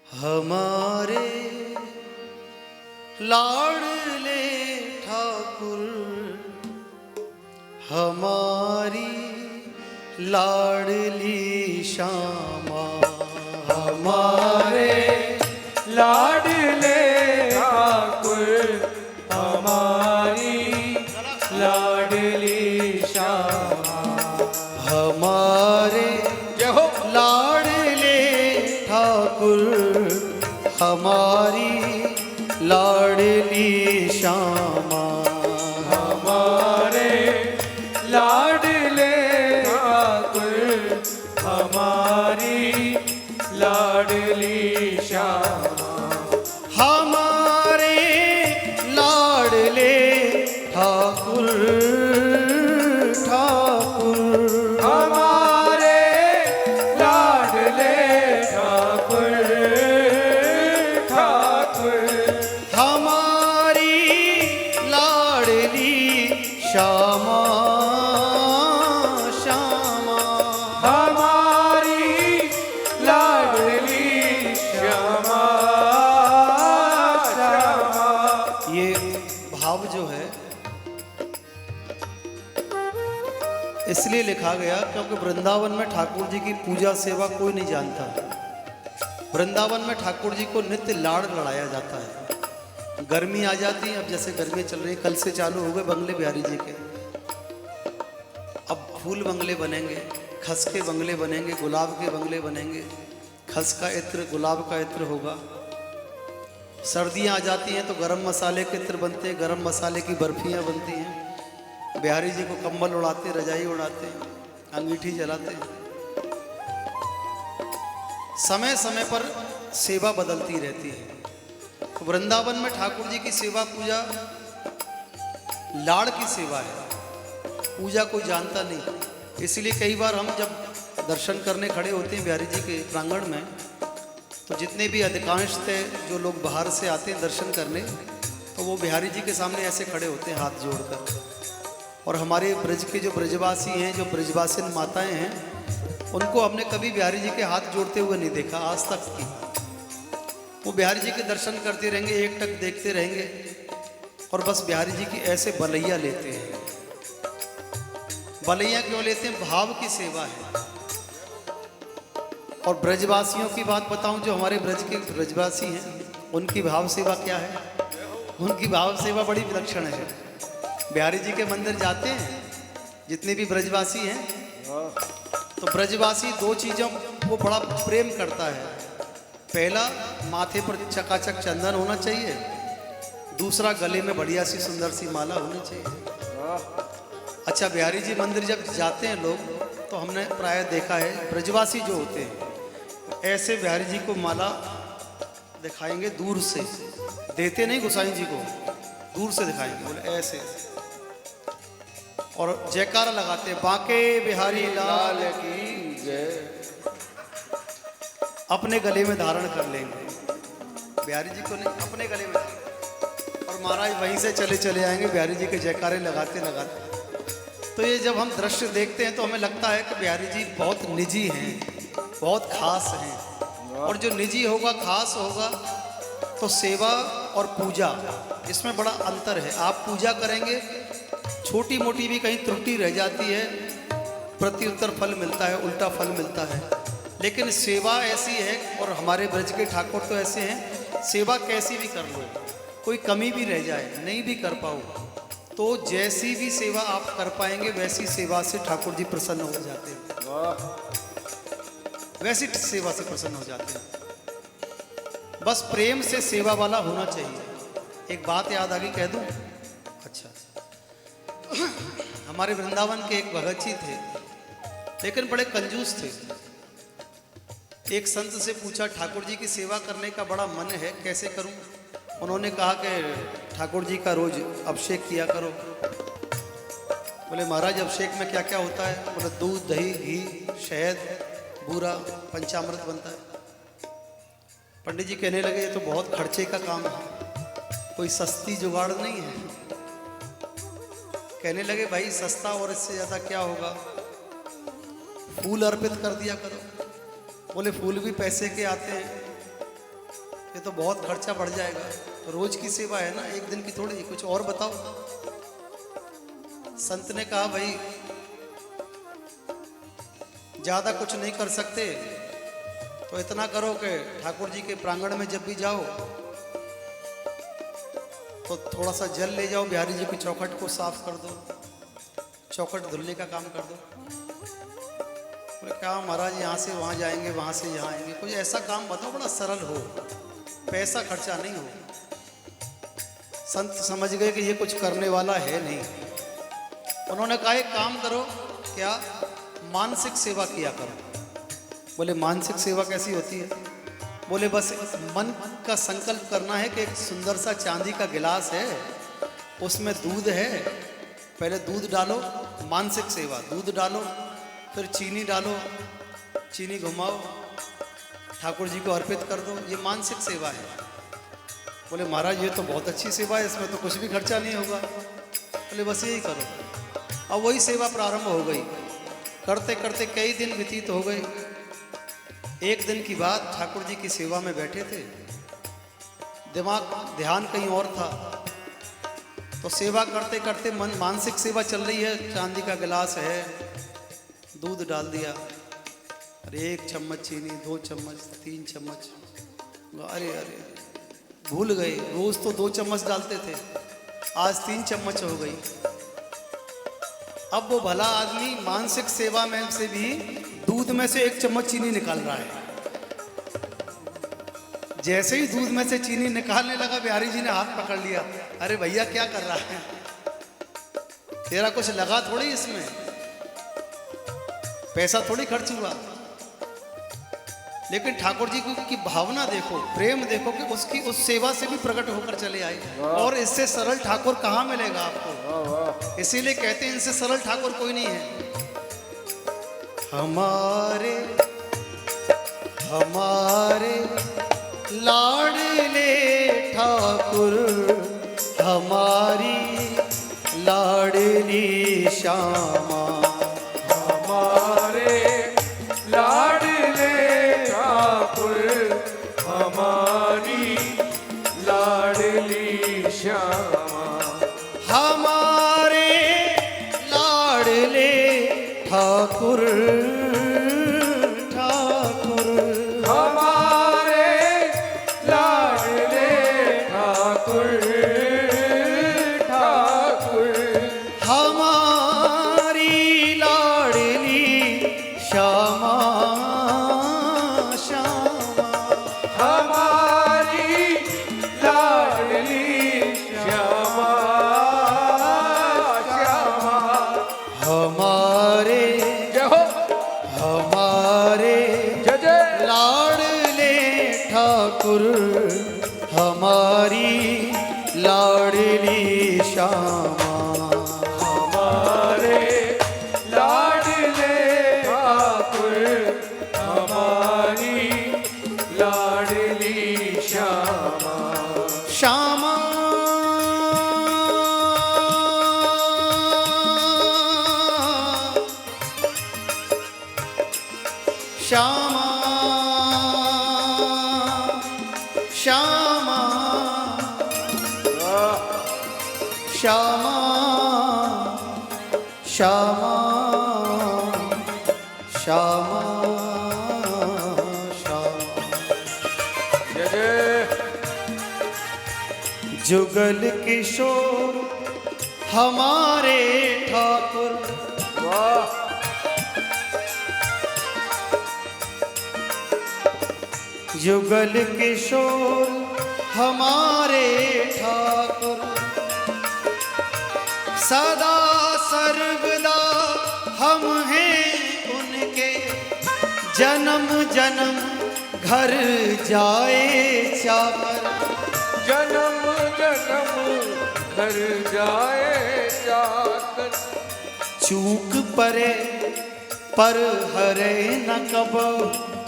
हमारे लाडले ठाकुर, हमारी लाडली श्यामा, हमारे लाडले ठाकुर, हमारी लाडली श्यामा, हमारे लाडले ठाकुर, हमारी लाडली श्यामा, हमारे लाडले ठाकुर, हमारी लाडली श्यामा, हमारे लाडले ठाकुर, ठाकुर, हमारे लाडले ठाकुर, ठाकुर, हमारी लाडली श्यामा, श्यामा, हमारी लाडली श्यामा, श्यामा। ये भाव जो है इसलिए लिखा गया क्योंकि वृंदावन में ठाकुर जी की पूजा सेवा कोई नहीं जानता। वृंदावन में ठाकुर जी को नित्य लाड़ लड़ाया जाता है। गर्मी आ जाती है, अब जैसे गर्मी चल रही है, कल से चालू हो गए बंगले बिहारी जी के। अब फूल बंगले बनेंगे, खस के बंगले बनेंगे, गुलाब के बंगले बनेंगे, खस का इत्र गुलाब का इत्र होगा। सर्दियाँ आ जाती हैं तो गरम मसाले के इत्र बनते हैं, गरम मसाले की बर्फियाँ बनती हैं। बिहारी जी को कंबल उड़ाते, रजाई उड़ाते, अंगीठी जलाते। समय समय पर सेवा बदलती रहती है। तो वृंदावन में ठाकुर जी की सेवा पूजा लाड़ की सेवा है, पूजा कोई जानता नहीं। इसलिए कई बार हम जब दर्शन करने खड़े होते हैं बिहारी जी के प्रांगण में, तो जितने भी अधिकांश थे जो लोग बाहर से आते हैं दर्शन करने, तो वो बिहारी जी के सामने ऐसे खड़े होते हैं हाथ जोड़कर। और हमारे ब्रज के जो ब्रजवासी हैं, जो ब्रजवासिन माताएं हैं, उनको हमने कभी बिहारी जी के हाथ जोड़ते हुए नहीं देखा आज तक की। वो बिहारी जी के दर्शन करते रहेंगे, एक टक देखते रहेंगे और बस बिहारी जी की ऐसे बलैया लेते हैं। बलैया क्यों लेते हैं? भाव की सेवा है। और ब्रजवासियों की बात बताऊं, जो हमारे ब्रज के ब्रजवासी हैं, उनकी भाव सेवा क्या है? उनकी भाव सेवा बड़ी विलक्षण है। बिहारी जी के मंदिर जाते हैं जितने भी ब्रजवासी हैं, तो ब्रजवासी दो चीज़ों को बड़ा प्रेम करता है। पहला, माथे पर चकाचक चंदन होना चाहिए। दूसरा, गले में बढ़िया सी सुंदर सी माला होनी चाहिए। अच्छा, बिहारी जी मंदिर जब जाते हैं लोग, तो हमने प्राय देखा है ब्रजवासी जो होते हैं ऐसे बिहारी जी को माला दिखाएंगे दूर से, देते नहीं गोसाई जी को, दूर से दिखाएंगे, बोले ऐसे, और जयकारा लगाते हैं, बांके बिहारी लाल की जय। अपने गले में धारण कर लेंगे, बिहारी जी को नहीं, अपने गले में। और महाराज वहीं से चले चले आएंगे बिहारी जी के जयकारे लगाते लगाते। तो ये जब हम दृश्य देखते हैं तो हमें लगता है कि बिहारी जी बहुत निजी हैं, बहुत खास हैं। और जो निजी होगा, खास होगा, तो सेवा और पूजा इसमें बड़ा अंतर है। आप पूजा करेंगे, छोटी मोटी भी कहीं त्रुटि रह जाती है, प्रत्युत्तर फल मिलता है, उल्टा फल मिलता है। लेकिन सेवा ऐसी है, और हमारे ब्रज के ठाकुर तो ऐसे हैं, सेवा कैसी भी कर लो, कोई कमी भी रह जाए, नहीं भी कर पाओ, तो जैसी भी सेवा आप कर पाएंगे वैसी सेवा से ठाकुर जी प्रसन्न हो जाते हैं, वैसी सेवा से प्रसन्न हो जाते हैं। बस प्रेम से सेवा वाला होना चाहिए। एक बात याद आ गई, कह दूं? अच्छा, हमारे वृंदावन के एक भगत जी थे, लेकिन बड़े कंजूस थे। एक संत से पूछा, ठाकुर जी की सेवा करने का बड़ा मन है, कैसे करूं? उन्होंने कहा कि ठाकुर जी का रोज अभिषेक किया करो। बोले महाराज अभिषेक में क्या क्या होता है? बोले दूध, दही, घी, शहद, बूरा, पंचामृत बनता है। पंडित जी कहने लगे ये तो बहुत खर्चे का काम है, कोई सस्ती जुगाड़ नहीं है। कहने लगे भाई सस्ता और इससे ज़्यादा क्या होगा, फूल अर्पित कर दिया करो। बोले फूल भी पैसे के आते हैं, ये तो बहुत खर्चा बढ़ जाएगा। तो रोज की सेवा है ना, एक दिन की थोड़ी, कुछ और बताओ। संत ने कहा भाई ज्यादा कुछ नहीं कर सकते तो इतना करो कि ठाकुर जी के प्रांगण में जब भी जाओ तो थोड़ा सा जल ले जाओ, बिहारी जी की चौखट को साफ कर दो, चौखट धुलने का काम कर दो। बोले क्या महाराज यहाँ से वहाँ जाएंगे, वहाँ से यहाँ आएंगे, कुछ ऐसा काम बताओ बड़ा सरल हो, पैसा खर्चा नहीं हो। संत समझ गए कि ये कुछ करने वाला है नहीं। उन्होंने कहा एक काम करो, क्या, मानसिक सेवा किया करो। बोले मानसिक सेवा कैसी होती है? बोले बस मन का संकल्प करना है कि एक सुंदर सा चांदी का गिलास है, उसमें दूध है, पहले दूध डालो, मानसिक सेवा, दूध डालो, फिर चीनी डालो, चीनी घुमाओ, ठाकुर जी को अर्पित कर दो, ये मानसिक सेवा है। बोले महाराज ये तो बहुत अच्छी सेवा है, इसमें तो कुछ भी खर्चा नहीं होगा। बोले बस यही करो। अब वही सेवा प्रारंभ हो गई, करते करते कई दिन व्यतीत हो गए। एक दिन की बात, ठाकुर जी की सेवा में बैठे थे, दिमाग ध्यान कहीं और था, तो सेवा करते करते मन, मानसिक सेवा चल रही है, चांदी का गिलास है, दूध डाल दिया, अरे 1 चम्मच चीनी, 2 चम्मच, 3 चम्मच, अरे अरे भूल गए, रोज तो 2 चम्मच डालते थे, आज 3 चम्मच हो गई। अब वो भला आदमी मानसिक सेवा में से भी दूध में से 1 चम्मच चीनी निकाल रहा है। जैसे ही दूध में से चीनी निकालने लगा, बिहारी जी ने हाथ पकड़ लिया, अरे भैया क्या कर रहा है, तेरा कुछ लगा थोड़ी इसमें, पैसा थोड़ी खर्च हुआ। लेकिन ठाकुर जी की भावना देखो, प्रेम देखो कि उसकी उस सेवा से भी प्रकट होकर चले आए। और इससे सरल ठाकुर कहाँ मिलेगा आपको? इसीलिए कहते हैं इनसे सरल ठाकुर कोई नहीं है। हमारे हमारे लाडले ठाकुर, हमारी लाडली श्यामा, हमारे लाडले ठाकुर, हमारी लाडली श्यामा, हमारे लाडले ठाकुर, ठाकुर, हमारे लाडले ठाकुर, ठाकुर, हमारी लाडली श्यामा, श्यामा, हमारी लाडली श्यामा, श्यामा, हमारे जय हो, हमारे जय जय, लाडले ठाकुर, हमारी लाडली श्यामा, हमारे लाडले ठाकुर, हमारी लाडली श्यामा, श्यामा, श्यामा, श्यामा, श्यामा, श्यामा, श्यामा, श्यामा, जय जय, जुगल किशोर हमारे ठाकुर, वाह, जुगल किशोर हमारे ठाकुर, सदा सर्वदा हम हैं उनके, जन्म जन्म घर जाए चाकर, जन्म जन्म घर जाए जाकर, चूक परे पर हरे न कब।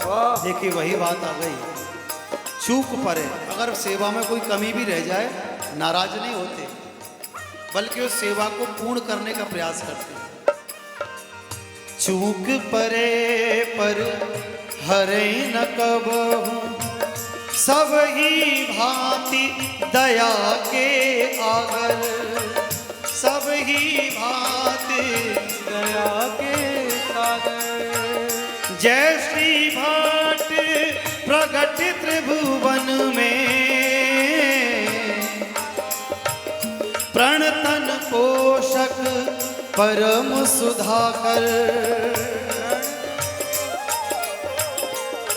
वाह, देखिए वही बात आ गई, चूक पड़े, अगर सेवा में कोई कमी भी रह जाए नाराज नहीं होते, बल्कि उस सेवा को पूर्ण करने का प्रयास करते हैं। चूक परे पर हरे न कबहू, सब ही भांति दया के आगर, सब ही भांति दया के सागर। जय श्री भाट प्रगट त्रिभुवन में, प्रणतन पोषक परम सुधाकर,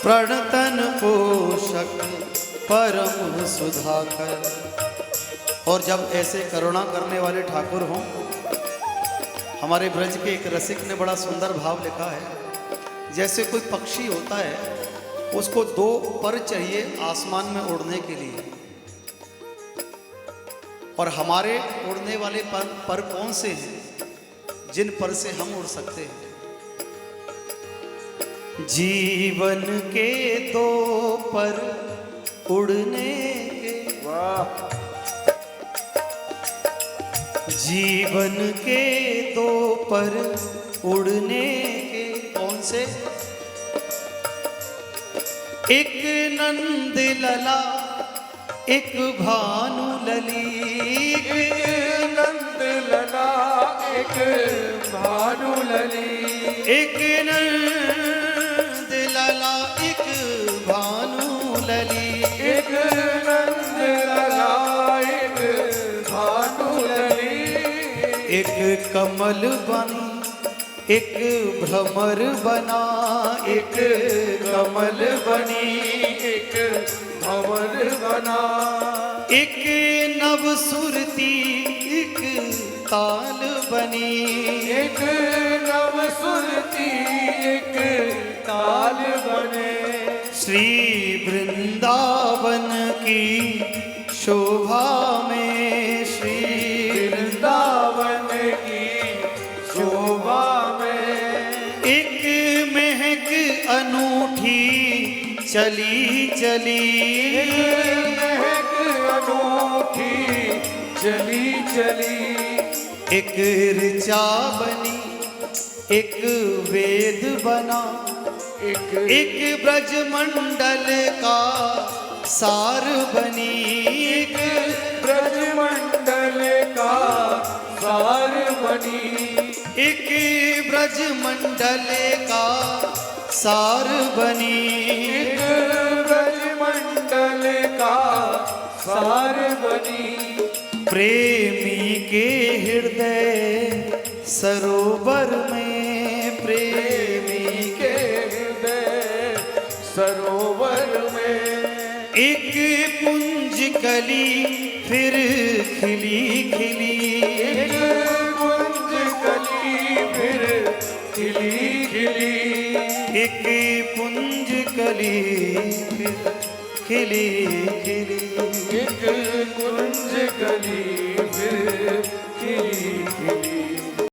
प्रणतन पोषक परम सुधाकर। और जब ऐसे करुणा करने वाले ठाकुर हों, हमारे ब्रज के एक रसिक ने बड़ा सुंदर भाव लिखा है, जैसे कोई पक्षी होता है, उसको 2 पर चाहिए आसमान में उड़ने के लिए, और हमारे उड़ने वाले पर कौन से हैं जिन पर से हम उड़ सकते हैं। जीवन के 2 पर उड़ने के, वाह। जीवन के 2 पर उड़ने के कौन से? एक नंद लला, एक भानु लली, एक नंद लला, एक भानु लली। एक नंद लला, एक भानु लली, एक नंद लला, एक भानु लली। एक कमल बन, एक भ्रमर बना, एक कमल बनी, एक भंवर बना। एक नव सुरती, एक ताल बनी, एक नव सुरती, एक ताल बने। श्री वृंदावन की शोभा में, श्री वृंदावन की शोभा में। एक महक अनूठी चली चली, महक अनूठी चली चली। एक ऋचा बनी, एक वेद बना, एक ब्रज मंडल का सार बनी, एक ब्रज मंडल का सार बनी। एक ब्रज मंडल का सार बनी, एक ब्रज मंडल का सार बनी। प्रेमी के हृदय सरोवर में, प्रेमी के हृदय सरोवर में। एक पुंज कली फिर खिली खिली, एक पुंज कली फिर खिली खिली। एक पुंज कली फिर खिली खिली। एक कुंज कली फिर खिली खिली।